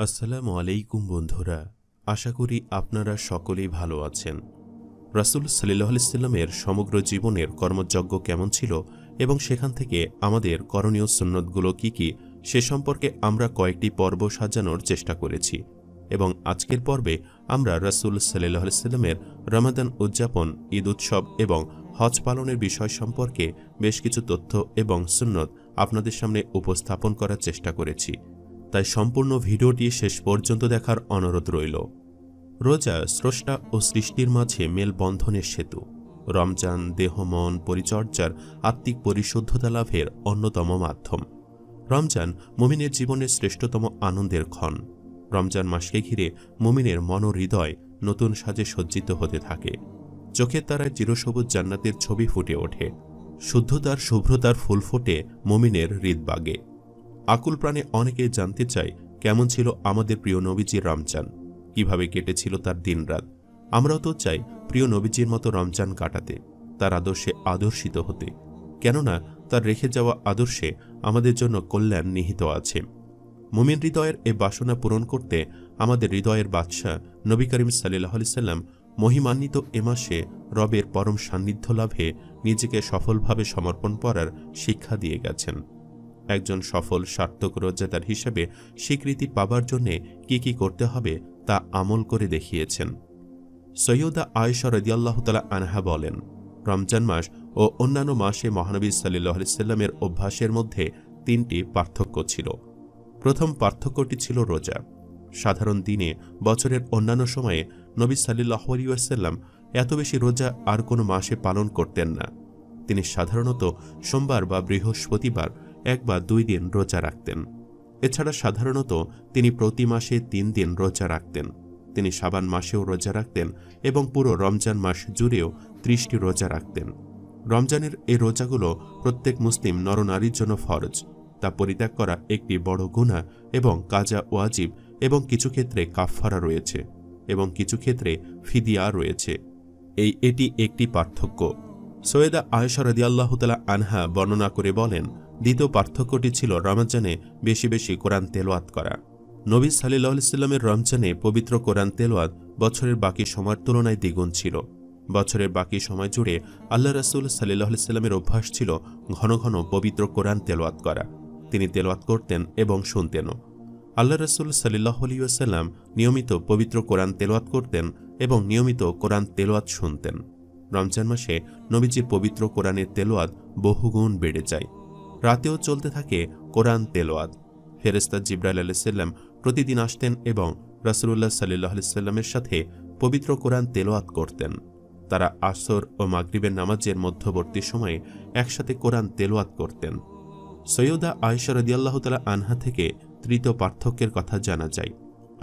আসসালামু আলাইকুম বন্ধুরা, আশা করি আপনারা সকলেই ভালো আছেন। রাসূল সাল্লাল্লাহু আলাইহি সাল্লামের সমগ্র জীবনের কর্মযজ্ঞ কেমন ছিল এবং সেখান থেকে আমাদের করণীয় সুন্নতগুলো কি কি সে সম্পর্কে আমরা কয়েকটি পর্ব সাজানোর চেষ্টা করেছি এবং আজকের পর্বে আমরা রাসূল সাল্লাল্লাহু আলাইহি সাল্লামের রমাদান উদযাপন, ঈদ উৎসব এবং হজ পালনের বিষয় সম্পর্কে বেশ কিছু তথ্য এবং সুন্নত আপনাদের সামনে উপস্থাপন করার চেষ্টা করেছি। তাই সম্পূর্ণ ভিডিওটি শেষ পর্যন্ত দেখার অনুরোধ রইল। রোজা স্রষ্টা ও সৃষ্টির মাঝে মেলবন্ধনের সেতু। রমজান দেহ মন পরিচর্যার আত্মিক পরিশুদ্ধতা লাভের অন্যতম মাধ্যম। রমজান মুমিনের জীবনের শ্রেষ্ঠতম আনন্দের ক্ষণ। রমজান মাসকে ঘিরে মুমিনের মন ও হৃদয় নতুন সাজে সজ্জিত হতে থাকে। চোখের তারায় চিরসবুজ জান্নাতের ছবি ফুটে ওঠে। শুদ্ধতার শুভ্রতার ফুল ফোটে মুমিনের হৃদবাগে। আকুল প্রাণে অনেকে জানতে চায় কেমন ছিল আমাদের প্রিয় নবীজির রমজান, কিভাবে কেটেছিল তার দিনরাত। আমরাও তো চাই প্রিয় নবীজির মতো রমজান কাটাতে, তার আদর্শে আদর্শিত হতে, কেননা তার রেখে যাওয়া আদর্শে আমাদের জন্য কল্যাণ নিহিত আছে। মুমিন হৃদয়ের এ বাসনা পূরণ করতে আমাদের হৃদয়ের বাদশাহ নবী করিম সাল্লাল্লাহু আলাইহি সাল্লাম মহিমান্বিত এ মাসে রবের পরম সান্নিধ্য লাভে নিজেকে সফলভাবে সমর্পণ করার শিক্ষা দিয়ে গেছেন। একজন সফল সার্থক রোজাদার হিসেবে স্বীকৃতি পাবার জন্যে কি কি করতে হবে তা আমল করে দেখিয়েছেন। সৈয়দা আয়েশা রাদিয়াল্লাহু তাআলা আনহা বলেন, রমজান মাস ও অন্যান্য মাসে মহানবী সাল্লাল্লাহু আলাইহি সাল্লামের অভ্যাসের মধ্যে তিনটি পার্থক্য ছিল। প্রথম পার্থক্যটি ছিল রোজা। সাধারণ দিনে বছরের অন্যান্য সময়ে নবী সাল্লাল্লাহু আলাইহি ওয়াসাল্লাম এত বেশি রোজা আর কোনো মাসে পালন করতেন না। তিনি সাধারণত সোমবার বা বৃহস্পতিবার 1 বা 2 দিন রোজা রাখতেন। এছাড়া সাধারণত তিনি প্রতি মাসে 3 দিন রোজা রাখতেন। তিনি শাবান মাসেও রোজা রাখতেন এবং পুরো রমজান মাস জুড়েও 30টি রোজা রাখতেন। রমজানের এই রোজাগুলো প্রত্যেক মুসলিম নরনারীর জন্য ফরজ। তা পরিত্যাগ করা একটি বড় গুনাহ এবং কাজা ওয়াজিব, এবং কিছু ক্ষেত্রে কাফফারা রয়েছে এবং কিছু ক্ষেত্রে ফিদিয়া রয়েছে। এটি একটি পার্থক্য। সৈয়দা আয়েশা রাদিয়াল্লাহু তাআলা আনহা বর্ণনা করে বলেন, দ্বিতীয় পার্থক্যটি ছিল রমজানে বেশি বেশি কোরআন তেলাওয়াত করা। নবী সাল্লাল্লাহু আলাইহি সাল্লামের রমজানে পবিত্র কোরআন তেলাওয়াত বছরের বাকি সময়ের তুলনায় দ্বিগুণ ছিল। বছরের বাকি সময় জুড়ে আল্লাহ রাসূল সাল্লাল্লাহু আলাইহি সাল্লামের অভ্যাস ছিল ঘন ঘন পবিত্র কোরআন তেলাওয়াত করা। তিনি তেলাওয়াত করতেন এবং শুনতেনও। আল্লাহ রাসূল সাল্লাল্লাহু আলাইহি ওয়াসাল্লাম নিয়মিত পবিত্র কোরআন তেলাওয়াত করতেন এবং নিয়মিত কোরআন তেলাওয়াত শুনতেন। রমজান মাসে নবীজির পবিত্র কোরআনের তেলাওয়াত বহুগুণ বেড়ে যায়। রাতেও চলতে থাকে কোরআন তেলাওয়াত। ফেরেশতা জিবরাইল আলাইহিস সালাম প্রতিদিন আসতেন এবং রাসূলুল্লাহ সাল্লাল্লাহু আলাইহি সাল্লামের সাথে পবিত্র কোরআন তেলাওয়াত করতেন। তারা আসর ও মাগরিবের নামাজের মধ্যবর্তী সময়ে একসাথে কোরআন তেলাওয়াত করতেন। সৈয়দা আয়েশা রাদিয়াল্লাহু তাআলা আনহা থেকে তৃতীয় পার্থক্যের কথা জানা যায়,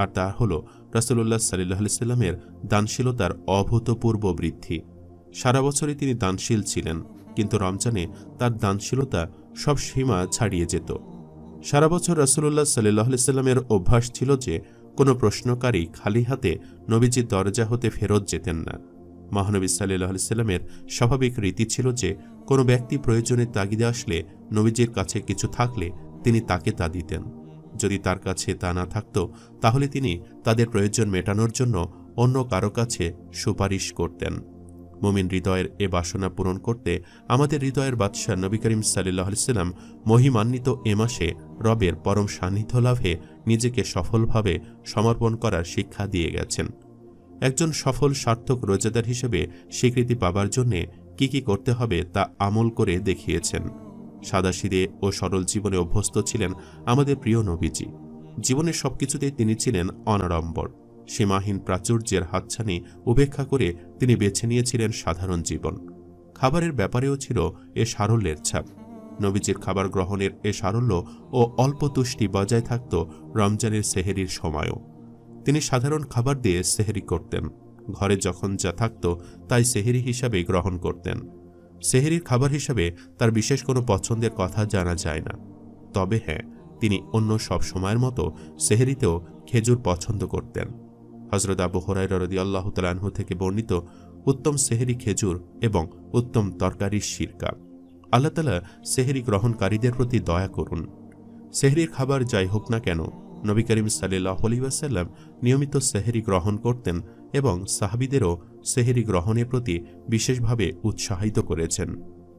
আর তা হলো রাসূলুল্লাহ সাল্লাল্লাহু আলাইহি সাল্লামের দানশীলতার অভূতপূর্ব বৃদ্ধি। সারা বছরই তিনি দানশীল ছিলেন, কিন্তু রমজানে তার দানশীলতা সব সীমা ছাড়িয়ে যেত। সারা বছর রাসূলুল্লাহ সাল্লাল্লাহু আলাইহি সাল্লামের অভ্যাস ছিল যে কোনো প্রশ্নকারী খালি হাতে নবীজির দরজা হতে ফেরত যেতেন না। মহানবী সাল্লাল্লাহু আলাইহি সাল্লামের স্বাভাবিক রীতি ছিল যে কোনো ব্যক্তি প্রয়োজনের তাগিদে আসলে নবীজির কাছে কিছু থাকলে তিনি তাকে তা দিতেন। যদি তার কাছে তা না থাকত, তাহলে তিনি তাদের প্রয়োজন মেটানোর জন্য অন্য কারো কাছে সুপারিশ করতেন। মুমিন হৃদয়ের এ বাসনা পূরণ করতে আমাদের হৃদয়ের বাদশাহ নবী করিম সাল্লাল্লাহু আলাইহি সাল্লাম মহিমান্বিত এ মাসে রবের পরম সান্নিধ্য লাভে নিজেকে সফলভাবে সমর্পণ করার শিক্ষা দিয়ে গেছেন। একজন সফল সার্থক রোজাদার হিসেবে স্বীকৃতি পাবার জন্যে কি কি করতে হবে তা আমল করে দেখিয়েছেন। সাদাসিধে ও সরল জীবনে অভ্যস্ত ছিলেন আমাদের প্রিয় নবীজি। জীবনের সবকিছুতেই তিনি ছিলেন অনাড়ম্বর। সীমাহীন প্রাচুর্যের হাতছানি উপেক্ষা করে তিনি বেছে নিয়েছিলেন সাধারণ জীবন। খাবারের ব্যাপারেও ছিল এ সারল্যের ছাপ। নবীজির খাবার গ্রহণের এ সারল্য ও অল্প তুষ্টি বজায় থাকত রমজানের সেহেরির সময়ও। তিনি সাধারণ খাবার দিয়ে সেহেরি করতেন। ঘরে যখন যা থাকত তাই সেহেরি হিসাবে গ্রহণ করতেন। সেহেরির খাবার হিসাবে তার বিশেষ কোনো পছন্দের কথা জানা যায় না। তবে হ্যাঁ, তিনি অন্য সব সময়ের মতো সেহেরিতেও খেজুর পছন্দ করতেন। হযরত আবু হুরায়রা রাদিয়াল্লাহু তাআলা আনহু থেকে বর্ণিত, উত্তম সেহেরি খেজুর এবং উত্তম তরকারির সিরকা। আল্লাহ তাআলা সেহেরি গ্রহণকারীদের প্রতি দয়া করুন। সেহরির খাবার যাই হোক না কেন, নবী করিম সাল্লাল্লাহু আলাইহি ওয়াসাল্লাম নিয়মিত সেহরি গ্রহণ করতেন এবং সাহাবীদেরও সেহরি গ্রহণের প্রতি বিশেষভাবে উৎসাহিত করেছেন।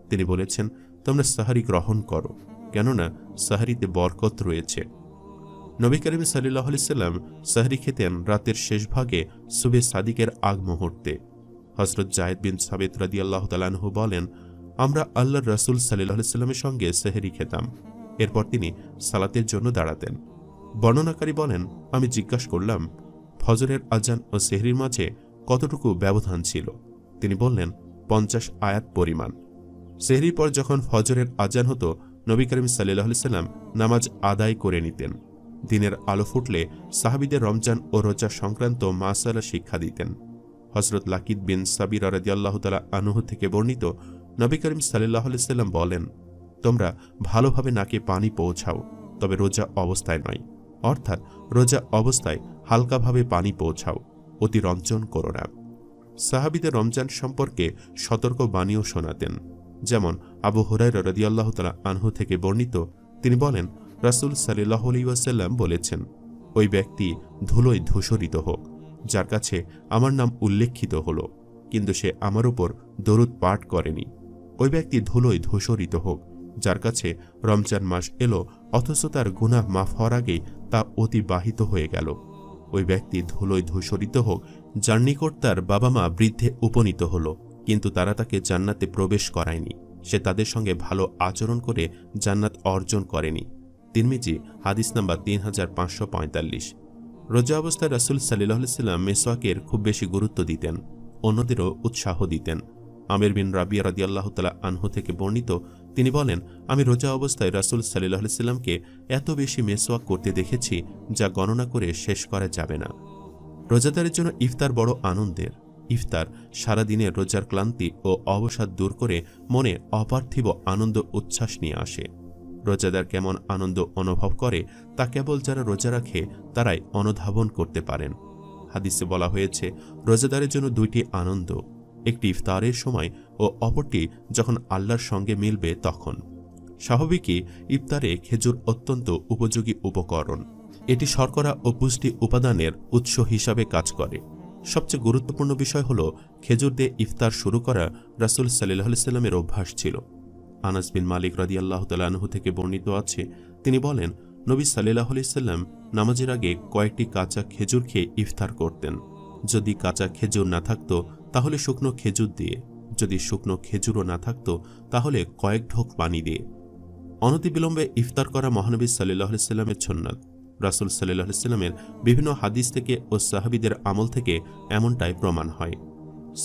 তিনি বলেছেন, তোমরা সাহারি গ্রহণ করো, কেননা সাহারিতে বরকত রয়েছে। নবী করিম সাল্লাল্লাহু আলাইহি ওয়াসাল্লাম সাহরি খেতেন রাতের শেষ ভাগে সুবে সাদিকের আগ মুহূর্তে। হযরত যায়েদ বিন সাবিত রাদিয়াল্লাহু তাআলা আনহু বলেন, আমরা আল্লাহর রাসূল সাল্লাল্লাহু আলাইহি ওয়াসাল্লামের সঙ্গে সেহরি খেতাম। এরপর তিনি সালাতের জন্য দাঁড়াতেন। বর্ণনাকারী বলেন, আমি জিজ্ঞাসা করলাম, ফজরের আজান ও সেহরির মাঝে কতটুকু ব্যবধান ছিল? তিনি বললেন, 50 আয়াত পরিমাণ। সেহরির পর যখন ফজরের আজান হতো, নবী করিম সাল্লাল্লাহু আলাইহি ওয়াসাল্লাম নামাজ আদায় করে নিতেন। দিনের আলো ফুটলে সাহাবীদের রমজান ও রোজা সংক্রান্ত মাসালা শিক্ষা দিতেন। হযরত লাকিদ বিন সাবিরা রাদিয়াল্লাহু তাআলা আনহু থেকে বর্ণিত, নবী করিম সাল্লাল্লাহু আলাইহি ওয়াসাল্লাম বলেন, তোমরা ভালোভাবে নাকে পানি পৌঁছাও, তবে রোজা অবস্থায় নয়, অর্থাৎ রোজা অবস্থায় হালকাভাবে পানি পৌঁছাও, অতিরঞ্জন করো না। সাহাবীদের রমজান সম্পর্কে সতর্ক বাণীও শোনাতেন। যেমন আবু হুরায়রা রাদিয়াল্লাহু তাআলা আনহু থেকে বর্ণিত, তিনি বলেন, রাসূল সাল্লাল্লাহু আলাইহি ওয়াসাল্লাম বলেছেন, ওই ব্যক্তি ধুলোয় ধূসরিত হোক যার কাছে আমার নাম উল্লেখিত হলো, কিন্তু সে আমার উপর দরুদ পাঠ করেনি। ওই ব্যক্তি ধুলোয় ধূসরিত হোক যার কাছে রমজান মাস এলো অথচ তার গুনাহ মাফ হওয়ার আগেই তা অতিবাহিত হয়ে গেল। ওই ব্যক্তি ধুলোয় ধূসরিত হোক যার নিকট তার বাবা মা বৃদ্ধে উপনীত হলো, কিন্তু তারা তাকে জান্নাতে প্রবেশ করায়নি। সে তাদের সঙ্গে ভালো আচরণ করে জান্নাত অর্জন করেনি। তিরমিজি হাদিস নাম্বার 3545। রোজা অবস্থায় রাসূল সাল্লাল্লাহু আলাইহি ওয়াসাল্লাম মেসওয়াকের খুব বেশি গুরুত্ব দিতেন, অন্যদেরও উৎসাহ দিতেন। আমির বিন রাবিয়া রাদিয়াল্লাহু তাআলা আনহু থেকে বর্ণিত, তিনি বলেন, আমি রোজা অবস্থায় রাসূল সাল্লাল্লাহু আলাইহি ওয়াসাল্লামকে এত বেশি মেসওয়াক করতে দেখেছি যা গণনা করে শেষ করা যাবে না। রোজাদারের জন্য ইফতার বড় আনন্দের। ইফতার সারাদিনের রোজার ক্লান্তি ও অবসাদ দূর করে মনে অপার্থিব আনন্দ উচ্ছ্বাস নিয়ে আসে। রোজাদার কেমন আনন্দ অনুভব করে তা কেবল যারা রোজা রাখে তারাই অনুধাবন করতে পারেন। হাদিসে বলা হয়েছে, রোজাদারের জন্য দুইটি আনন্দ, একটি ইফতারের সময় ও অপরটি যখন আল্লাহর সঙ্গে মিলবে তখন। স্বাভাবিকই ইফতারে খেজুর অত্যন্ত উপযোগী উপকরণ। এটি শর্করা ও পুষ্টি উপাদানের উৎস হিসাবে কাজ করে। সবচেয়ে গুরুত্বপূর্ণ বিষয় হল, খেজুর দিয়ে ইফতার শুরু করা রাসূল সাল্লাল্লাহু আলাইহি ওয়াসাল্লামের অভ্যাস ছিল। আনাস বিন মালিক রাদিয়াল্লাহু তাআলা আনহু থেকে বর্ণিত আছে, তিনি বলেন, নবী সাল্লাল্লাহু আলাইহি ওয়াসাল্লাম নামাজের আগে কয়েকটি কাঁচা খেজুর খেয়ে ইফতার করতেন। যদি কাঁচা খেজুর না থাকত তাহলে শুকনো খেজুর দিয়ে, যদি শুকনো খেজুরও না থাকত তাহলে কয়েক ঢোক পানি দিয়ে। অনতিবিলম্বে ইফতার করা মহানবী সাল্লাল্লাহু আলাইহি ওয়াসাল্লামের সুন্নাত। রাসূল সাল্লাল্লাহু আলাইহি ওয়াসাল্লামের বিভিন্ন হাদিস থেকে ও সাহাবীদের আমল থেকে এমনটাই প্রমাণ হয়।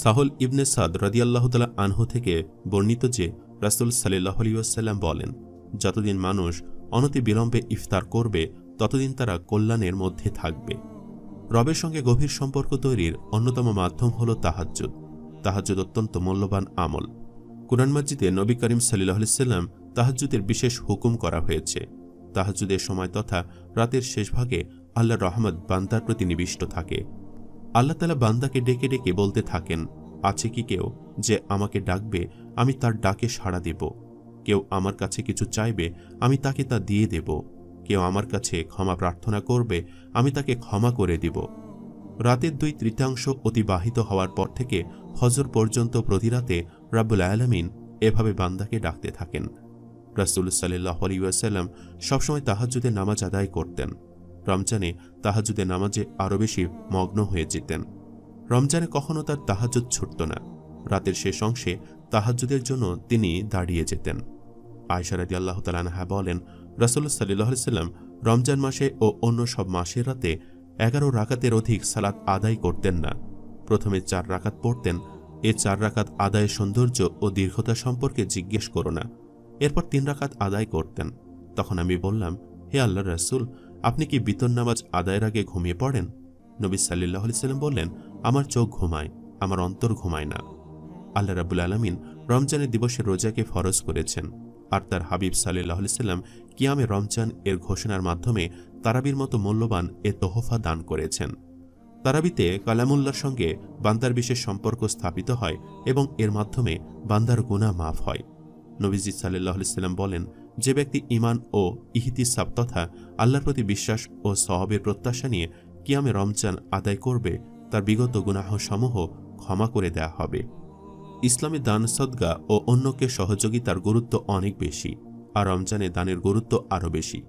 সাহল ইবনে সাদ রাদিয়াল্লাহু তাআলা আনহু থেকে বর্ণিত যে রাসূল সাল্লাল্লাহু আলাইহি ওয়াসাল্লাম বলেন, যতদিন মানুষ অনতিবিলম্বে ইফতার করবে ততদিন তারা কল্যাণের মধ্যে থাকবে। রবের সঙ্গে গভীর সম্পর্ক তৈরির অন্যতম মাধ্যম হল তাহাজ্জুদ। তাহাজ্জুদ অত্যন্ত মূল্যবান আমল। কুরআন মাজিদে নবী করিম সাল্লাল্লাহু আলাইহি ওয়াসাল্লাম তাহাজ্জুদের বিশেষ হুকুম করা হয়েছে। তাহাজ্জুদের সময় তথা রাতের শেষ ভাগে আল্লাহর রহমত বান্দার প্রতি নিবিষ্ট থাকে। আল্লাহ তাআলা বান্দাকে ডেকে ডেকে বলতে থাকেন, আছে কি কেউ যে আমাকে ডাকবে, আমি তার ডাকে সাড়া দেব। কেউ আমার কাছে কিছু চাইবে, আমি তাকে তা দিয়ে দেব। কেউ আমার কাছে ক্ষমা প্রার্থনা করবে, আমি তাকে ক্ষমা করে দিব। রাতের 2/3 অতিবাহিত হওয়ার পর থেকে ফজর পর্যন্ত প্রতি রাতে রাব্বুল আলামিন এভাবে বান্দাকে ডাকতে থাকেন। রাসূল সাল্লাল্লাহু আলাইহি ওয়াসাল্লাম সবসময় তাহাজ্জুদের নামাজ আদায় করতেন। রমজানে তাহাজ্জুদের নামাজে আরও বেশি মগ্ন হয়ে যেতেন। রমজানে কখনো তার তাহাজ্জুদ ছুটত না। রাতের শেষ অংশে তাহাজ্জুদের জন্য তিনি দাঁড়িয়ে যেতেন। আয়েশা রাদিয়াল্লাহু তাআলা আনহা বলেন, রাসূল সাল্লাল্লাহু আলাইহি ওয়াসাল্লাম রমজান মাসে ও অন্য সব মাসের রাতে 11 রাকাতের অধিক সালাত আদায় করতেন না। প্রথমে 4 রাকাত পড়তেন। এ 4 রাকাত আদায়ের সৌন্দর্য ও দীর্ঘতা সম্পর্কে জিজ্ঞেস করো না। এরপর 3 রাকাত আদায় করতেন। তখন আমি বললাম, হে আল্লাহর রাসূল, আপনি কি বিতর নামাজ আদায়ের আগে ঘুমিয়ে পড়েন? নবী সাল্লাল্লাহু আলাইহি ওয়াসাল্লাম বললেন, আমার চোখ ঘুমায়, আমার অন্তর ঘুমায় না। আল্লাহ রাব্বুল আলামিন রমজানের দিবসে রোজাকে ফরজ করেছেন, আর তার হাবিব সাল্লাল্লাহু আলাইহি ওয়াসাল্লাম কিয়ামে রমজান এর ঘোষণার মাধ্যমে তারাবির মতো মূল্যবান এ তোহফা দান করেছেন। তারাবিতে কালামুল্লাহর সঙ্গে বান্দার বিশেষ সম্পর্ক স্থাপিত হয় এবং এর মাধ্যমে বান্দার গুনাহ মাফ হয়। নবীজি সাল্লাল্লাহু আলাইহি ওয়াসাল্লাম বলেন, যে ব্যক্তি ঈমান ও ইহতিসাব তথা আল্লাহর প্রতি বিশ্বাস ও সওয়াবের প্রত্যাশা নিয়ে কিয়ামে রমজান আদায় করবে তার বিগত গুনাহসমূহ ক্ষমা করে দেয়া হবে। ইসলামে দান সদকা ও অন্যকে সহযোগিতার গুরুত্ব অনেক বেশি, আর রমজানে দানের গুরুত্ব আরও বেশি।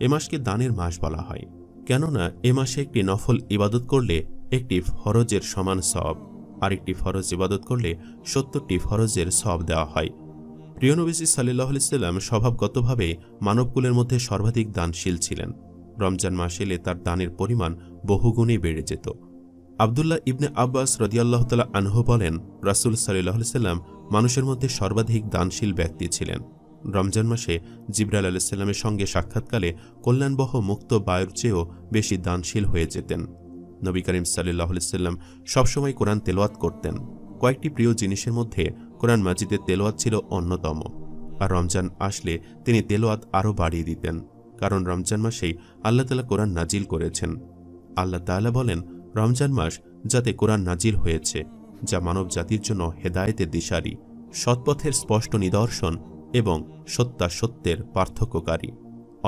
এ মাসকে দানের মাস বলা হয়, কেননা এ মাসে একটি নফল ইবাদত করলে একটি ফরজের সমান সওয়াব, আরেকটি ফরজ ইবাদত করলে ৭০টি ফরজের সওয়াব দেওয়া হয়। প্রিয় নবীজি সাল্লাল্লাহু আলাইহি ওয়াসাল্লাম স্বভাবগতভাবে মানবকুলের মধ্যে সর্বাধিক দানশীল ছিলেন। রমজান মাস এলে তার দানের পরিমাণ বহুগুণে বেড়ে যেত। আবদুল্লাহ ইবনে আব্বাস রাদিয়াল্লাহু তাআলা আনহু বলেন, রাসূল সাল্লাল্লাহু আলাইহি ওয়াসাল্লাম মানুষের মধ্যে সর্বাধিক দানশীল ব্যক্তি ছিলেন। রমজান মাসে জিবরাইল আলাইহিস সালামের সঙ্গে সাক্ষাৎকালে কল্যাণবহ মুক্ত বায়ুর চেয়েও বেশি দানশীল হয়ে যেতেন। নবী করিম সাল্লাল্লাহু আলাইহি ওয়াসাল্লাম সবসময় কোরআন তেলাওয়াত করতেন। কয়েকটি প্রিয় জিনিসের মধ্যে কোরআন মাজিদের তেলাওয়াত ছিল অন্যতম, আর রমজান আসলে তিনি তেলাওয়াত আরও বাড়িয়ে দিতেন, কারণ রমজান মাসেই আল্লাহ তাআলা কোরআন নাজিল করেছেন। আল্লাহ তাআলা বলেন, রমজান মাস যাতে কোরআন নাজিল হয়েছে, যা মানব জাতির জন্য হেদায়েতের দিশারি, সৎপথের স্পষ্ট নিদর্শন এবং সত্যাসত্যের পার্থক্যকারী।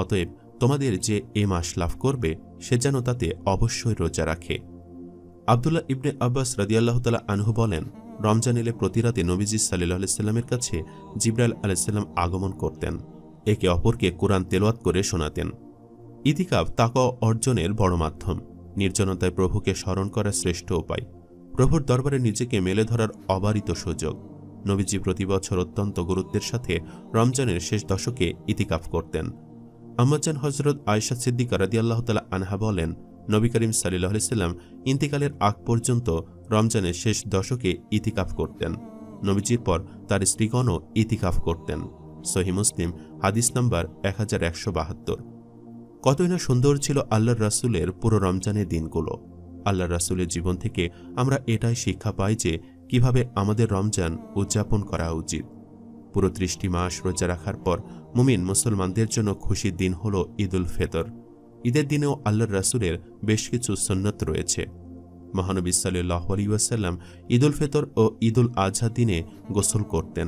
অতএব তোমাদের যে এ মাস লাভ করবে সে যেন তাতে অবশ্যই রোজা রাখে। আবদুল্লাহ ইবনে আব্বাস রাদিয়াল্লাহু তাআলা আনহু বলেন, রমজান এলে প্রতি রাতে নবীজি সাল্লাল্লাহু আলাইহি ওয়াসাল্লামের কাছে জিবরাইল আলাইহিস সালাম আগমন করতেন, একে অপরকে কোরআন তেলাওয়াত করে শোনাতেন। ইতিকাফ তাকওয়া অর্জনের বড় মাধ্যম, নির্জনতায় প্রভুকে স্মরণ করার শ্রেষ্ঠ উপায়, প্রভুর দরবারে নিজেকে মেলে ধরার অবারিত সুযোগ। নবীজি প্রতি বছর অত্যন্ত গুরুত্বের সাথে রমজানের শেষ দশকে ইতিকাফ করতেন। আম্মাজান হযরত আয়েশা সিদ্দিকা রাদিয়াল্লাহু তাআলা আনহা বলেন, নবী করিম সাল্লাল্লাহু আলাইহি ওয়াসাল্লাম ইন্তিকালের আগ পর্যন্ত রমজানের শেষ দশকে ইতিকাফ করতেন। নবীজির পর তার স্ত্রীগণও ইতিকাফ করতেন। সহিহ মুসলিম হাদিস নাম্বার 1172। কতই না সুন্দর ছিল আল্লাহর রাসূলের পুরো রমজানের দিনগুলো। আল্লাহর রাসূলের জীবন থেকে আমরা এটাই শিক্ষা পাই যে কিভাবে আমাদের রমজান উদযাপন করা উচিত। পুরো ৩০টি মাস রোজা রাখার পর মুমিন মুসলমানদের জন্য খুশির দিন হল ঈদুল ফিতর। ঈদের দিনেও আল্লাহর রাসূলের বেশ কিছু সুন্নত রয়েছে। মহানবী সাল্লাল্লাহু আলাইহি ওয়াসাল্লাম ঈদুল ফিতর ও ঈদুল আজহা দিনে গোসল করতেন।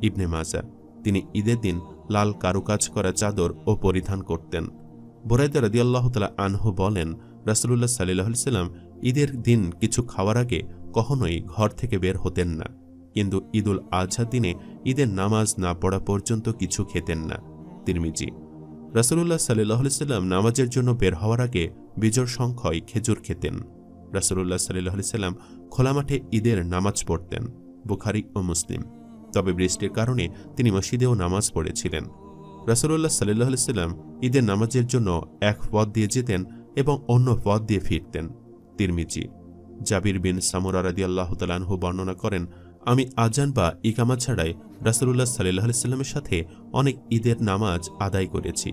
ইবনে মাজাহ, তিনি ঈদের দিন লাল কারুকাজ করা চাদর ও পরিধান করতেন। বুরাইদা রাদিয়াল্লাহু তাআলা আনহু বলেন, রাসূলুল্লাহ সাল্লাল্লাহু আলাইহি ওয়াসাল্লাম ঈদের দিন কিছু খাওয়ার আগে কখনোই ঘর থেকে বের হতেন না, কিন্তু ঈদুল আজহা দিনে ঈদের নামাজ না পড়া পর্যন্ত কিছু খেতেন না। তিরমিজি, রাসূলুল্লাহ সাল্লাল্লাহু আলাইহি ওয়াসাল্লাম নামাজের জন্য বের হওয়ার আগে বিজোড় সংখ্যায় খেজুর খেতেন। রাসূলুল্লাহ সাল্লাল্লাহু আলাইহি ওয়াসাল্লাম খোলা মাঠে ঈদের নামাজ পড়তেন। বুখারী ও মুসলিম। তবে বৃষ্টির কারণে তিনি মসজিদেও নামাজ পড়েছিলেন। রাসূলুল্লাহ সাল্লাল্লাহু আলাইহি ওয়াসাল্লাম ঈদের নামাজের জন্য এক পথ দিয়ে যেতেন এবং অন্য পথ দিয়ে ফিরতেন। তিরমিজি, জাবির বিন সামুরা রাদিয়াল্লাহু তাআলা আনহু বর্ণনা করেন, আমি আজান বা ইকামা ছাড়াই রাসূলুল্লাহ সাল্লাল্লাহু আলাইহি ওয়াসাল্লামের সাথে অনেক ঈদের নামাজ আদায় করেছি।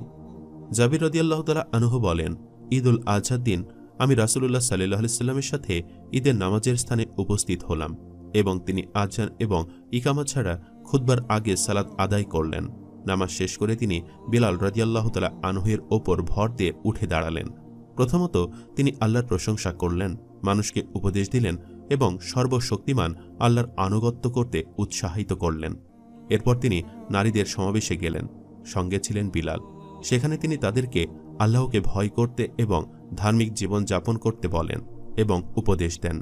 জাবির রাদিয়াল্লাহু তাআলা আনহু বলেন, ঈদুল আজহার দিন আমি রাসূলুল্লাহ সাল্লাল্লাহু আলাইহি ওয়াসাল্লামের সাথে ঈদের নামাজের স্থানে উপস্থিত হলাম এবং তিনি আজান এবং ইকামা ছাড়া খুতবার আগে সালাত আদায় করলেন। নামাজ শেষ করে তিনি বিলাল রাদিয়াল্লাহু তাআলা আনহুর ওপর ভর দিয়ে উঠে দাঁড়ালেন। প্রথমত তিনি আল্লাহর প্রশংসা করলেন, মানুষকে উপদেশ দিলেন এবং সর্বশক্তিমান আল্লাহর আনুগত্য করতে উৎসাহিত করলেন। এরপর তিনি নারীদের সমাবেশে গেলেন, সঙ্গে ছিলেন বিলাল। সেখানে তিনি তাদেরকে আল্লাহকে ভয় করতে এবং ধার্মিক জীবন যাপন করতে বলেন এবং উপদেশ দেন।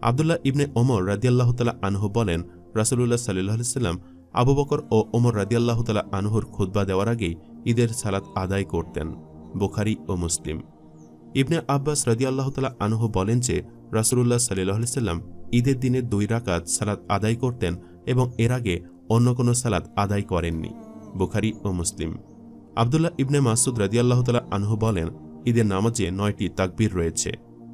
আবদুল্লাহ ইবনে ওমর রাদিয়াল্লাহু তাআলা আনহু বলেন, রাসূলুল্লাহ সাল্লাল্লাহু আলাইহি ওয়াসাল্লাম আবু বকর ও ওমর রাদিয়াল্লাহু তাআলা আনহুর খুতবা দেওয়ার আগেই ঈদের সালাত আদায় করতেন। বুখারী ও মুসলিম। ইবনে আব্বাস রাদিয়াল্লাহু তাআলা আনহু বলেন যে রাসূলুল্লাহ সাল্লাল্লাহু আলাইহি ওয়াসাল্লাম ঈদের দিনে 2 রাকাত সালাত আদায় করতেন এবং এর আগে অন্য কোনো সালাত আদায় করেননি। বুখারী ও মুসলিম। আবদুল্লাহ ইবনে মাসউদ রাদিয়াল্লাহু তাআলা আনহু বলেন, ঈদের নামাজে 9টি তাকবীর রয়েছে।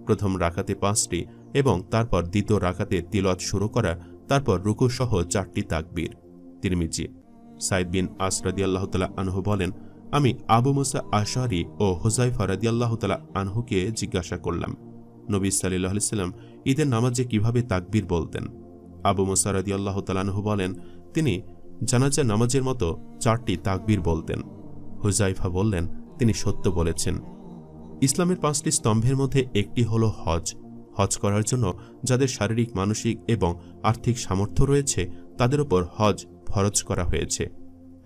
প্রথম রাকাতে 5টি এবং তারপর দ্বিতীয় রাকাতে তিলাওয়াত শুরু করা, তারপর রুকু সহ 4টি তাকবীর। তিরমিজি। সাইদ বিন আস রাদিয়াল্লাহু তাআলা আনহু বলেন, আমি আবু মুসা আশআরী ও হুযায়ফা রাদিয়াল্লাহু তাআলা আনহুকে জিজ্ঞাসা করলাম, নবী সাল্লাল্লাহু আলাইহি ওয়াসাল্লাম ঈদের নামাজে কিভাবে তাকবীর বলতেন? আবু মুসা রাদিয়াল্লাহু তাআলা আনহু বলেন, তিনি জানাজা নামাজের মতো 4টি তাকবীর বলতেন। হুযায়ফা বললেন, তিনি সত্য বলেছেন। ইসলামের 5টি স্তম্ভের মধ্যে একটি হল হজ। হজ করার জন্য যাদের শারীরিক, মানসিক এবং আর্থিক সামর্থ্য রয়েছে তাদের উপর হজ ফরজ করা হয়েছে।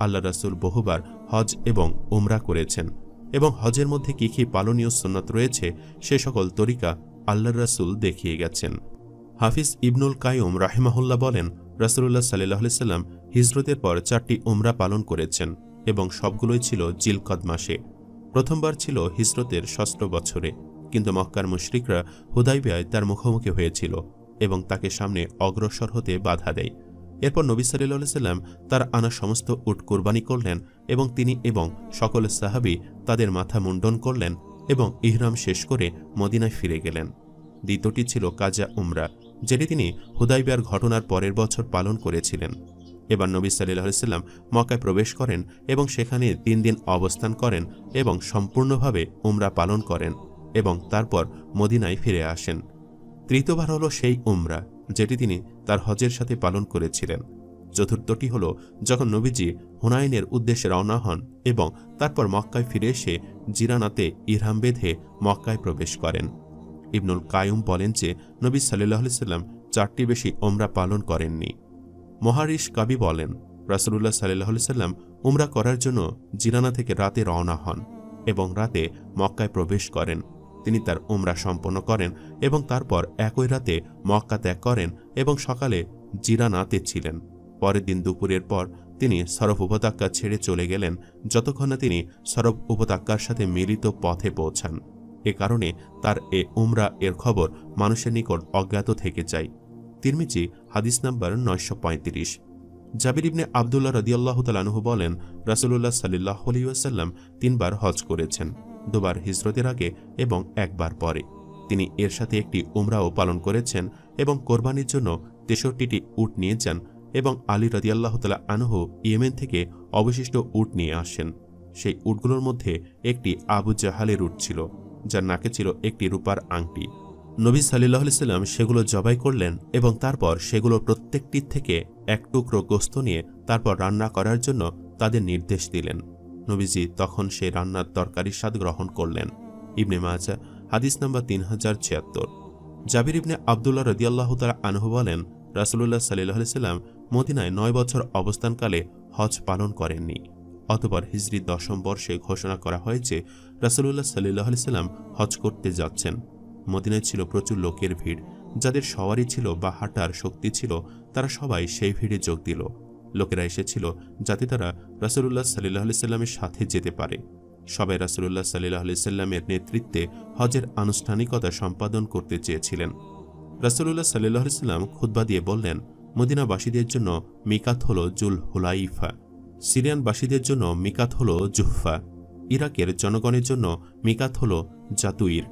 আল্লাহ রাসূল বহুবার হজ এবং উমরা করেছেন এবং হজের মধ্যে কী কী পালনীয় সুন্নাত রয়েছে সে সকল তরিকা আল্লাহর রাসূল দেখিয়ে গেছেন। হাফিজ ইবনুল কাইয়ুম রাহিমাহুল্লাহ বলেন, রাসূলুল্লাহ সাল্লাল্লাহু আলাইহি সাল্লাম হিজরতের পর 4টি উমরা পালন করেছেন এবং সবগুলোই ছিল জিলকদ মাসে। প্রথমবার ছিল হিজরতের 6ষ্ঠ বছরে, কিন্তু মক্কার মুশরিকরা হুদাইবিয়ায় তার মুখোমুখি হয়েছিল এবং তাকে সামনে অগ্রসর হতে বাধা দেয়। এরপর নবী সাল্লাল্লাহু আলাইহি সাল্লাম তার আনা সমস্ত উট কোরবানি করলেন এবং তিনি এবং সকল সাহাবী তাদের মাথা মুন্ডন করলেন এবং ইহরাম শেষ করে মদিনায় ফিরে গেলেন। দ্বিতীয়টি ছিল কাজা উমরা, যেটি তিনি হুদাইবিয়ার ঘটনার পরের বছর পালন করেছিলেন। এবার নবী সাল্লাল্লাহু আলাইহি সাল্লাম মক্কায় প্রবেশ করেন এবং সেখানে 3 দিন অবস্থান করেন এবং সম্পূর্ণভাবে উমরা পালন করেন এবং তারপর মদিনায় ফিরে আসেন। তৃতীয়বার হল সেই উমরা যেটি তিনি তার হজের সাথে পালন করেছিলেন। চতুর্থটি হল যখন নবীজি হুনাইনের উদ্দেশ্যে রওনা হন এবং তারপর মক্কায় ফিরে এসে জিরানাতে ইহরাম বেঁধে মক্কায় প্রবেশ করেন। ইবনুল কাইয়ুম বলেন যে নবী সাল্লাল্লাহু আলাইহি সাল্লাম 4টি বেশি উমরা পালন করেননি। মুহারিশ কাবি বলেন, রাসূলুল্লাহ সাল্লাল্লাহু আলাইহি সাল্লাম উমরা করার জন্য জিরানা থেকে রাতে রওনা হন এবং রাতে মক্কায় প্রবেশ করেন। তিনি তার উমরা সম্পন্ন করেন এবং তারপর একই রাতে মক্কা ত্যাগ করেন এবং সকালে জিরানাতে ছিলেন। পরের দিন দুপুরের পর তিনি সরফ উপত্যকা ছেড়ে চলে গেলেন, যতক্ষণ না তিনি সরফ উপত্যকার সাথে মিলিত পথে পৌঁছান। এ কারণে তার এ উমরা এর খবর মানুষের নিকট অজ্ঞাত থেকে যায়। তিরমিজি হাদিস নাম্বার 935। জাবির ইবনে আব্দুল্লাহ রাদিয়াল্লাহু তাআলা আনহু বলেন, রাসূলুল্লাহ সাল্লাল্লাহু আলাইহি ওয়াসাল্লাম 3 বার হজ করেছেন, 2 বার হিজরতের আগে এবং 1 বার পরে। তিনি এর সাথে একটি উমরাও পালন করেছেন এবং কোরবানির জন্য 63টি উট নিয়ে যান এবং আলী রাদিয়াল্লাহু তাআলা আনহু ইয়েমেন থেকে অবশিষ্ট উট নিয়ে আসেন। সেই উটগুলোর মধ্যে একটি আবু জাহালের উট ছিল, যার নাকে ছিল একটি রূপার আংটি। নবী সাল্লাল্লাহু আলাইহি সাল্লাম সেগুলো জবাই করলেন এবং তারপর সেগুলোর প্রত্যেকটির থেকে এক টুকরো গোশত নিয়ে তারপর রান্না করার জন্য তাদের নির্দেশ দিলেন। নবীজি তখন সেই রান্নার তরকারির স্বাদ গ্রহণ করলেন। ইবনে মাজাহ হাদিস নাম্বার 3076। জাবির ইবনে আব্দুল্লাহ রাদিয়াল্লাহু তাআলা আনহু বলেন, রাসূলুল্লাহ সাল্লাল্লাহু আলাইহি সাল্লাম মদিনায় 9 বছর অবস্থানকালে হজ পালন করেননি। অতঃপর হিজরি 10ম বর্ষে ঘোষণা করা হয় যে রাসূলুল্লাহ সাল্লাল্লাহু আলাইহি সাল্লাম হজ করতে যাচ্ছেন। মদিনায় ছিল প্রচুর লোকের ভিড়। যাদের সওয়ারি ছিল বা হাঁটার শক্তি ছিল তারা সবাই সেই ভিড়ে যোগ দিল। লোকেরা এসেছিল যাতে তারা রাসূলুল্লাহ সাল্লাল্লাহু আলাইহি সাল্লামের সাথে যেতে পারে। সবাই রাসূলুল্লাহ সাল্লাল্লাহু আলাইহি সাল্লামের নেতৃত্বে হজের আনুষ্ঠানিকতা সম্পাদন করতে চেয়েছিলেন। রাসূলুল্লাহ সাল্লাল্লাহু আলাইহি সাল্লাম খুতবা দিয়ে বললেন, মদিনাবাসীদের জন্য মিকাত হল জুল হুলাইফা, সিরিয়ানবাসীদের জন্য মিকাত হল জুহফা, ইরাকের জনগণের জন্য মিকাত হল জাতুইর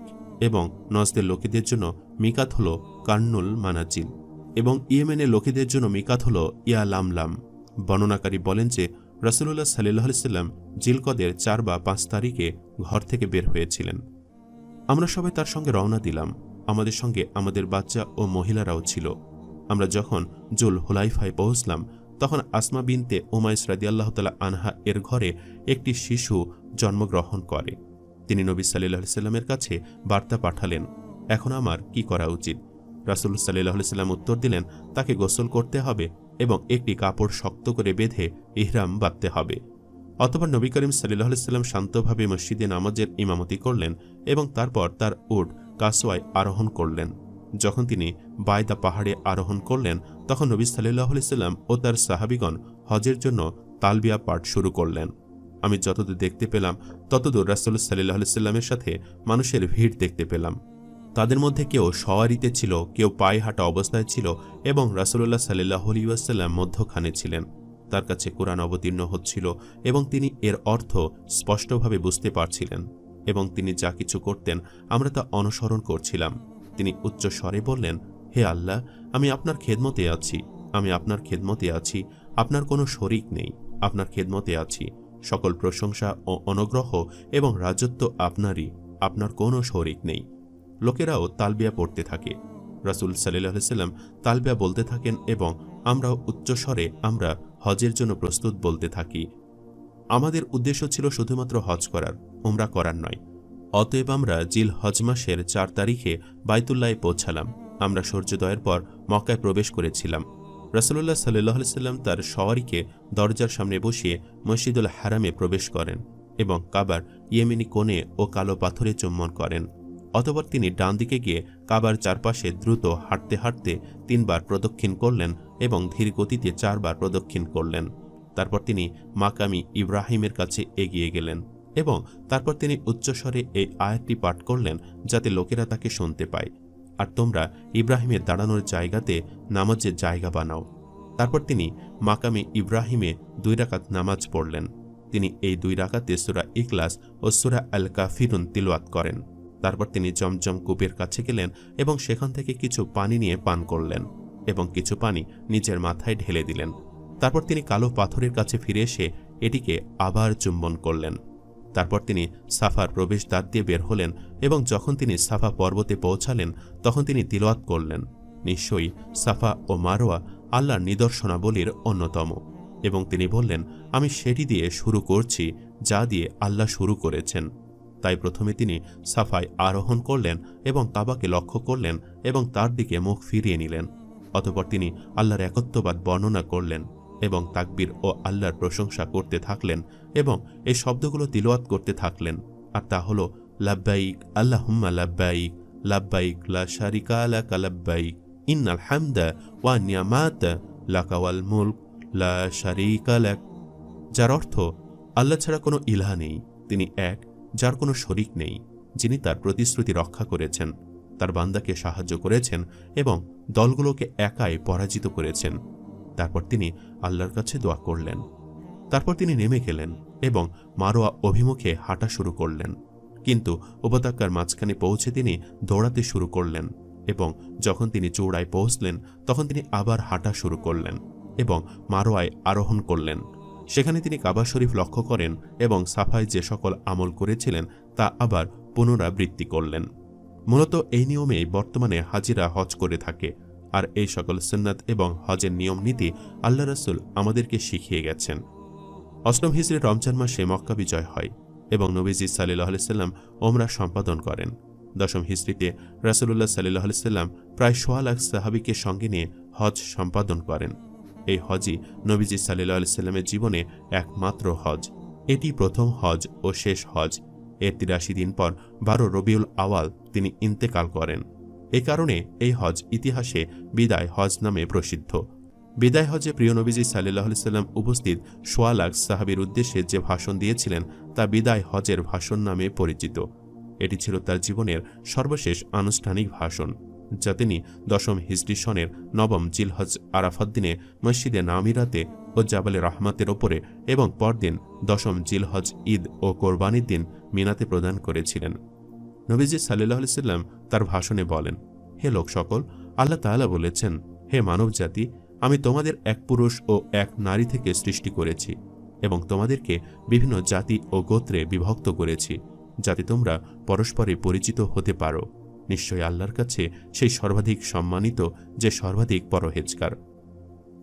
এবং নজদের লোকেদের জন্য মিকাত হল কার্নুল মানাজিল এবং ইয়েমেনের লোকেদের জন্য মিকাত হল ইয়ালামলাম। বর্ণনাকারী বলেন যে রাসূলুল্লাহ সাল্লাল্লাহু আলাইহি সাল্লাম জিলকদের 4 বা 5 তারিখে ঘর থেকে বের হয়েছিলেন। আমরা সবাই তার সঙ্গে রওনা দিলাম। আমাদের সঙ্গে আমাদের বাচ্চা ও মহিলারাও ছিল। আমরা যখন জুল হুলাইফায় পৌঁছলাম তখন আসমা বিনতে উমাইস রাদিয়াল্লাহু তাআলা আনহা এর ঘরে একটি শিশু জন্মগ্রহণ করে। তিনি নবী সাল্লাল্লাহু আলাইহি সাল্লামের কাছে বার্তা পাঠালেন, এখন আমার কি করা উচিত? রাসূল সাল্লাল্লাহু আলাইহি সাল্লাম উত্তর দিলেন, তাকে গোসল করতে হবে এবং একটি কাপড় শক্ত করে বেঁধে ইহরাম বাঁধতে হবে। অতঃপর নবী করিম সাল্লাল্লাহু আলাইহি সাল্লাম শান্তভাবে মসজিদে নামাজের ইমামতি করলেন এবং তারপর তার উট কাসওয়ায় আরোহণ করলেন। যখন তিনি বায়দা পাহাড়ে আরোহণ করলেন তখন নবী সাল্লাল্লাহু আলাইহি সাল্লাম ও তার সাহাবীগণ হজের জন্য তালবিয়া পাঠ শুরু করলেন। আমি যতদূর দেখতে পেলাম ততদূর রাসূল সাল্লাল্লাহু আলাইহি সাল্লামের সাথে মানুষের ভিড় দেখতে পেলাম। তাদের মধ্যে কেউ সওয়ারিতে ছিল, কেউ পায়ে হাঁটা অবস্থায় ছিল এবং রাসূলুল্লাহ সাল্লাল্লাহু আলাইহি ওয়াসাল্লাম মধ্যখানে ছিলেন। তার কাছে কোরআন অবতীর্ণ হচ্ছিল এবং তিনি এর অর্থ স্পষ্টভাবে বুঝতে পারছিলেন এবং তিনি যা কিছু করতেন আমরা তা অনুসরণ করছিলাম। তিনি উচ্চ স্বরে বললেন, হে আল্লাহ, আমি আপনার খেদমতে আছি, আমি আপনার খেদমতে আছি, আপনার কোনো শরীক নেই, আপনার খেদমতে আছি। সকল প্রশংসা ও অনুগ্রহ এবং রাজত্ব আপনারই, আপনার কোনো শরীক নেই। লোকেরাও তালবিয়া পড়তে থাকে। রাসূল সাল্লাল্লাহু আলাইহি সাল্লাম তালবিয়া বলতে থাকেন এবং আমরাও উচ্চস্বরে আমরা হজের জন্য প্রস্তুত বলতে থাকি। আমাদের উদ্দেশ্য ছিল শুধুমাত্র হজ করার, উমরা করার নয়। অতএব আমরা জিল হজ মাসের 4 তারিখে বাইতুল্লাহে পৌঁছালাম। আমরা সূর্যোদয়ের পর মক্কায় প্রবেশ করেছিলাম। রাসূলুল্লাহ সাল্লাল্লাহু আলাইহি সাল্লাম তার সওয়ারিকে দরজার সামনে বসিয়ে মসজিদুল হারামে প্রবেশ করেন এবং কাবার ইয়েমেনি কোণে ও কালো পাথরে চুম্বন করেন। অতঃপর তিনি ডান দিকে গিয়ে কাবার চারপাশে দ্রুত হাঁটতে হাঁটতে 3 বার প্রদক্ষিণ করলেন এবং ধীর গতিতে 4 বার প্রদক্ষিণ করলেন। তারপর তিনি মাকামি ইব্রাহিমের কাছে এগিয়ে গেলেন এবং তারপর তিনি উচ্চস্বরে এই আয়াতটি পাঠ করলেন যাতে লোকেরা তাকে শুনতে পায়, আর তোমরা ইব্রাহিমের দাঁড়ানোর জায়গাতে নামাজের জায়গা বানাও। তারপর তিনি মাকামে ইব্রাহিমে 2 রাকাত নামাজ পড়লেন। তিনি এই 2 রাকাতে সূরা ইখলাস ও সূরা আল কাফিরুন তিলাওয়াত করেন। তারপর তিনি জমজম কূপের কাছে গেলেন এবং সেখান থেকে কিছু পানি নিয়ে পান করলেন এবং কিছু পানি নিজের মাথায় ঢেলে দিলেন। তারপর তিনি কালো পাথরের কাছে ফিরে এসে এটিকে আবার চুম্বন করলেন। তারপর তিনি সাফার প্রবেশদ্বার দিয়ে বের হলেন এবং যখন তিনি সাফা পর্বতে পৌঁছালেন তখন তিনি তিলাওয়াত করলেন, নিশ্চয়ই সাফা ও মারোয়া আল্লাহর নিদর্শনাবলীর অন্যতম। এবং তিনি বললেন, আমি সেটি দিয়ে শুরু করছি যা দিয়ে আল্লাহ শুরু করেছেন। তাই প্রথমে তিনি সাফায় আরোহণ করলেন এবং কাবাকে লক্ষ্য করলেন এবং তার দিকে মুখ ফিরিয়ে নিলেন। অতঃপর তিনি আল্লাহর একত্ববাদ বর্ণনা করলেন এবং তাকবীর ও আল্লাহর প্রশংসা করতে থাকলেন এবং এই শব্দগুলো তিলাওয়াত করতে থাকলেন, আর তা হল লাব্বাইক আল্লাহুম্মা লাব্বাইক, লাব্বাইক লা শারিকা লাকা লাব্বাইক, ইন্নাল হামদা ওয়া নিয়ামাত লাকা ওয়াল মুলক লা শারিকা লাক। যার অর্থ, আল্লাহ ছাড়া কোনো ইলাহ নেই, তিনি এক, যার কোনো শরিক নেই, যিনি তার প্রতিশ্রুতি রক্ষা করেছেন, তার বান্দাকে সাহায্য করেছেন এবং দলগুলোকে একাই পরাজিত করেছেন। তারপর তিনি আল্লাহর কাছে দোয়া করলেন। তারপর তিনি নেমে গেলেন এবং মারোয়া অভিমুখে হাঁটা শুরু করলেন, কিন্তু উপত্যকার মাঝখানে পৌঁছে তিনি দৌড়াতে শুরু করলেন এবং যখন তিনি চূড়ায় পৌঁছলেন তখন তিনি আবার হাঁটা শুরু করলেন এবং মারোয়ায় আরোহণ করলেন। সেখানে তিনি কাবা শরীফ লক্ষ্য করেন এবং সাফায় যে সকল আমল করেছিলেন তা আবার পুনরাবৃত্তি করলেন। মূলত এই নিয়মেই বর্তমানে হাজিরা হজ করে থাকে, আর এই সকল সুন্নাত এবং হজের নিয়ম নীতি আল্লাহ রাসূল আমাদেরকে শিখিয়ে গেছেন। 8ম হিজরির রমজান মাসে মক্কা বিজয় হয় এবং নবীজি সাল্লাল্লাহু আলাইহি সাল্লাম ওমরা সম্পাদন করেন। 10ম হিজরিতে রাসূলুল্লাহ সাল্লাল্লাহু আলাইহি সাল্লাম প্রায় 1.25 লাখ সাহাবীকে সঙ্গে নিয়ে হজ সম্পাদন করেন। এই হজই নবীজি সাল্লাল্লাহু আলাইহি সাল্লামের জীবনে একমাত্র হজ। এটি প্রথম হজ ও শেষ হজ। এর 83 দিন পর 12 রবিউল আওয়াল তিনি ইন্তেকাল করেন। এই কারণে এই হজ ইতিহাসে বিদায় হজ নামে প্রসিদ্ধ। বিদায় হজে প্রিয় নবীজি সাল্লাল্লাহু আলাইহি সাল্লাম উপস্থিত 1.25 লাখ সাহাবীর উদ্দেশ্যে যে ভাষণ দিয়েছিলেন তা বিদায় হজের ভাষণ নামে পরিচিত। এটি ছিল তার জীবনের সর্বশেষ আনুষ্ঠানিক ভাষণ, যা তিনি 10ম হিজরি সনের 9ম জিলহজ আরাফাত দিনে মসজিদে নামিরাতে ও জাবালে রহমাতের ওপরে এবং পরদিন 10ম জিলহজ ঈদ ও কোরবানির দিন মিনাতে প্রদান করেছিলেন। নবীজি সাল্লাল্লাহু আলাইহি সাল্লাম তার ভাষণে বলেন, হে লোক সকল, আল্লাহ তাআলা বলেছেন, হে মানব জাতি, আমি তোমাদের এক পুরুষ ও এক নারী থেকে সৃষ্টি করেছি এবং তোমাদেরকে বিভিন্ন জাতি ও গোত্রে বিভক্ত করেছি, যাতে তোমরা পরস্পরে পরিচিত হতে পারো। নিশ্চয়ই আল্লাহর কাছে সেই সর্বাধিক সম্মানিত যে সর্বাধিক পরহেজগার।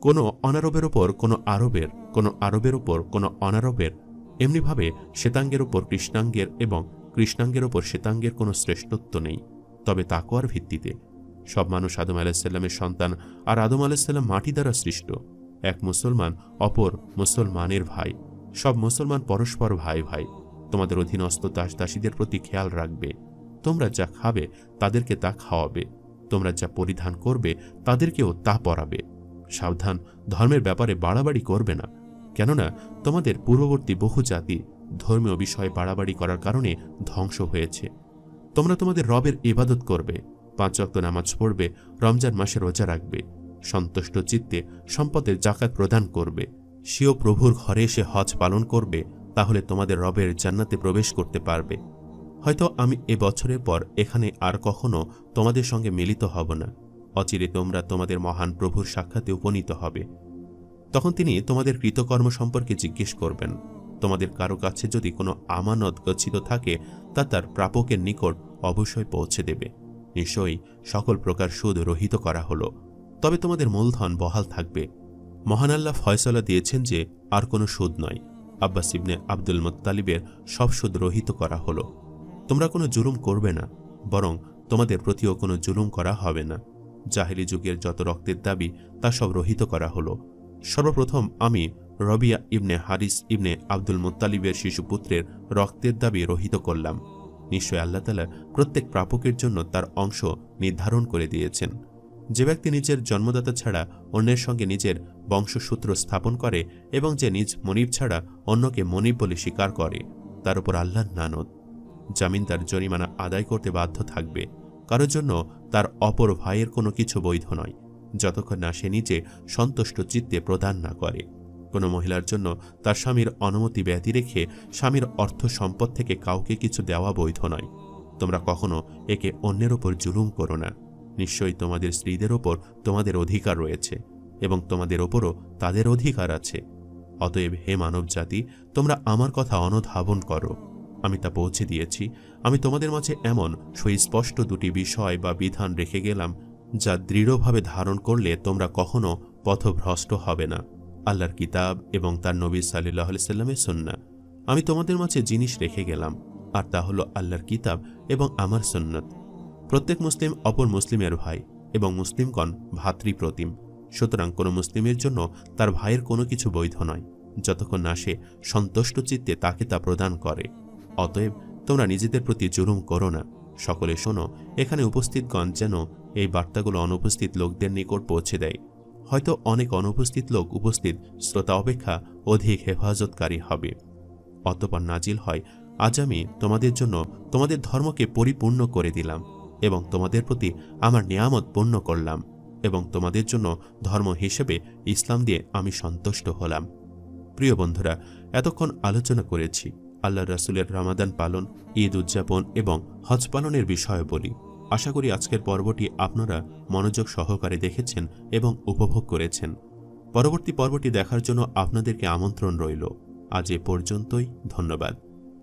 কোনো অনারবের ওপর কোনো আরবের, কোনো আরবের ওপর কোনো অনারবের, এমনিভাবে শ্বেতাঙ্গের ওপর কৃষ্ণাঙ্গের এবং কৃষ্ণাঙ্গের ওপর শ্বেতাঙ্গের কোনো শ্রেষ্ঠত্ব নেই, তবে তাকওয়ার ভিত্তিতে। সব মানুষ আদম আলাইহিস সালামের সন্তান, আর আদম আলাইহিস সালাম মাটি দ্বারা সৃষ্ট। এক মুসলমান অপর মুসলমানের ভাই। সব মুসলমান পরস্পর ভাই ভাই। তোমাদের অধীনস্থ দাস দাসীদের প্রতি খেয়াল রাখবে। তোমরা যা খাবে তাদেরকে তা খাওয়াবে, তোমরা যা পরিধান করবে তাদেরকেও তা পরাবে। সাবধান, ধর্মের ব্যাপারে বাড়াবাড়ি করবে না, কেননা তোমাদের পূর্ববর্তী বহু জাতি ধর্মীয় বিষয়ে বাড়াবাড়ি করার কারণে ধ্বংস হয়েছে। তোমরা তোমাদের রবের ইবাদত করবে, 5 ওয়াক্ত নামাজ পড়বে, রমজান মাসে রোজা রাখবে, সন্তুষ্ট চিত্তে সম্পদের যাকাত প্রদান করবে, স্বীয় প্রভুর ঘরে এসে হজ পালন করবে, তাহলে তোমাদের রবের জান্নাতে প্রবেশ করতে পারবে। হয়তো আমি এ বছরের পর এখানে আর কখনো তোমাদের সঙ্গে মিলিত হব না। অচিরে তোমরা তোমাদের মহান প্রভুর সাক্ষাতে উপনীত হবে। তখন তিনি তোমাদের কৃতকর্ম সম্পর্কে জিজ্ঞেস করবেন। তোমাদের কারো কাছে যদি কোনো আমানত গচ্ছিত থাকে তা তার প্রাপকের নিকট অবশ্যই পৌঁছে দেবে। নিশ্চয়ই সকল প্রকার সুদ রহিত করা হলো, তবে তোমাদের মূলধন বহাল থাকবে। মহান আল্লাহ ফয়সালা দিয়েছেন যে আর কোনো সুদ নয়। আব্বাস ইবনে আব্দুল মুত্তালিবের সব সুদ রহিত করা হলো। তোমরা কোনো জুলুম করবে না, বরং তোমাদের প্রতিও কোনো জুলুম করা হবে না। জাহেলি যুগের যত রক্তের দাবি তা সব রহিত করা হলো। সর্বপ্রথম আমি রবিয়া ইবনে হারিস ইবনে আব্দুল মুত্তালিবের শিশুপুত্রের রক্তের দাবি রহিত করলাম। নিশ্চয় আল্লাহ তাআলা প্রত্যেক প্রাপকের জন্য তার অংশ নির্ধারণ করে দিয়েছেন। যে ব্যক্তি নিজের জন্মদাতা ছাড়া অন্যের সঙ্গে নিজের বংশসূত্র স্থাপন করে এবং যে নিজ মনিব ছাড়া অন্যকে মনিব বলে স্বীকার করে, তার উপর আল্লাহর লানত। জামিনদার জরিমানা আদায় করতে বাধ্য থাকবে। কারোর জন্য তার অপর ভাইয়ের কোনো কিছু বৈধ নয়, যতক্ষণ না সে নিজে সন্তুষ্ট চিত্তে প্রদান না করে। কোনো মহিলার জন্য তার স্বামীর অনুমতি ব্যতি রেখে স্বামীর অর্থ সম্পদ থেকে কাউকে কিছু দেওয়া বৈধ নয়। তোমরা কখনো একে অন্যের ওপর জুলুম করো না। নিশ্চয়ই তোমাদের স্ত্রীদের ওপর তোমাদের অধিকার রয়েছে এবং তোমাদের ওপরও তাদের অধিকার আছে। অতএব হে মানব জাতি, তোমরা আমার কথা অনুধাবন করো। আমি তা পৌঁছে দিয়েছি। আমি তোমাদের মাঝে এমন সুস্পষ্ট দুটি বিষয় বা বিধান রেখে গেলাম যা দৃঢ়ভাবে ধারণ করলে তোমরা কখনো পথভ্রষ্ট হবে না। আল্লাহর কিতাব এবং তার নবী সাল্লাল্লাহু আলাইহি সাল্লামের সুন্নাহ। আমি তোমাদের মাঝে জিনিস রেখে গেলাম, আর তা হলো আল্লাহর কিতাব এবং আমার সুন্নাত। প্রত্যেক মুসলিম অপর মুসলিমের ভাই এবং মুসলিমগণ ভাতৃপ্রতিম। সুতরাং কোনো মুসলিমের জন্য তার ভাইয়ের কোনো কিছু বৈধ নয়, যতক্ষণ না সে সন্তুষ্ট চিত্তে তাকে তা প্রদান করে। অতএব তোমরা নিজেদের প্রতি জুলুম করো না। সকলে শোনো, এখানে উপস্থিতগণ যেন এই বার্তাগুলো অনুপস্থিত লোকদের নিকট পৌঁছে দেয়। হয়তো অনেক অনুপস্থিত লোক উপস্থিত শ্রোতা অপেক্ষা অধিক হেফাজতকারী হবে। অতঃপর নাজিল হয়, আজ আমি তোমাদের জন্য তোমাদের ধর্মকে পরিপূর্ণ করে দিলাম এবং তোমাদের প্রতি আমার নিয়ামত পূর্ণ করলাম এবং তোমাদের জন্য ধর্ম হিসেবে ইসলাম দিয়ে আমি সন্তুষ্ট হলাম। প্রিয় বন্ধুরা, এতক্ষণ আলোচনা করেছি আল্লাহ রাসূলের রমাদান পালন, ঈদ উদযাপন এবং হজ পালনের বিষয়ে বলি। আশা করি আজকের পর্বটি আপনারা মনোযোগ সহকারে দেখেছেন এবং উপভোগ করেছেন। পরবর্তী পর্বটি দেখার জন্য আপনাদেরকে আমন্ত্রণ রইল। আজ এ পর্যন্তই। ধন্যবাদ।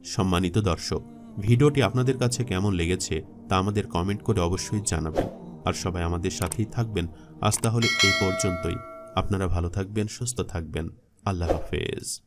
সম্মানিত দর্শক, ভিডিওটি আপনাদের কাছে কেমন লেগেছে তা আমাদের কমেন্ট করে অবশ্যই জানাবেন। আর সবাই আমাদের সাথেই থাকবেন। আজ তাহলে এই পর্যন্তই। আপনারা ভালো থাকবেন, সুস্থ থাকবেন। আল্লাহ হাফেজ।